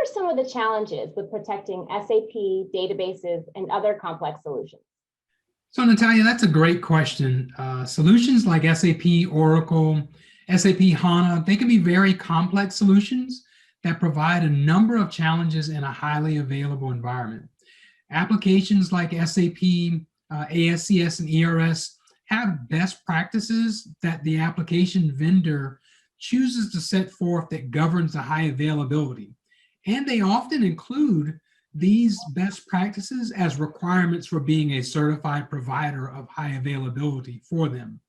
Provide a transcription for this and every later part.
are some of the challenges with protecting SAP databases and other complex solutions? So Natalia, that's a great question. Solutions like SAP, Oracle, SAP HANA, they can be very complex solutions that provide a number of challenges in a highly available environment. Applications like SAP, ASCS, and ERS have best practices that the application vendor chooses to set forth that governs the high availability. And they often include these best practices as requirements for being a certified provider of high availability for them.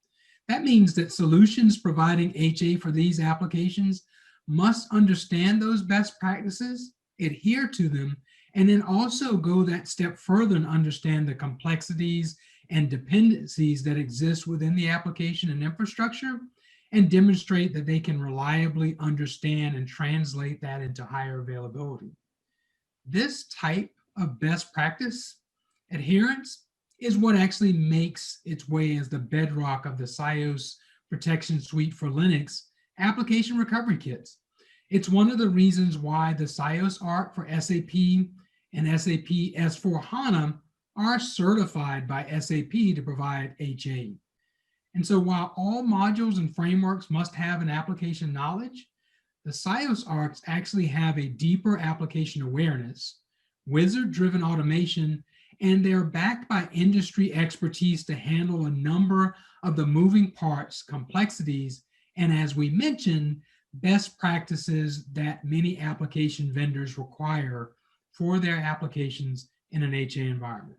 That means that solutions providing HA for these applications must understand those best practices, adhere to them, and then also go that step further and understand the complexities and dependencies that exist within the application and infrastructure, and demonstrate that they can reliably understand and translate that into higher availability. This type of best practice adherence is what actually makes its way as the bedrock of the SIOS Protection Suite for Linux application recovery kits. It's one of the reasons why the SIOS ARC for SAP and SAP S/4HANA are certified by SAP to provide HA. And so while all modules and frameworks must have an application knowledge, the SIOS ARCs actually have a deeper application awareness, wizard-driven automation, and they're backed by industry expertise to handle a number of the moving parts, complexities, and as we mentioned, best practices that many application vendors require for their applications in an HA environment.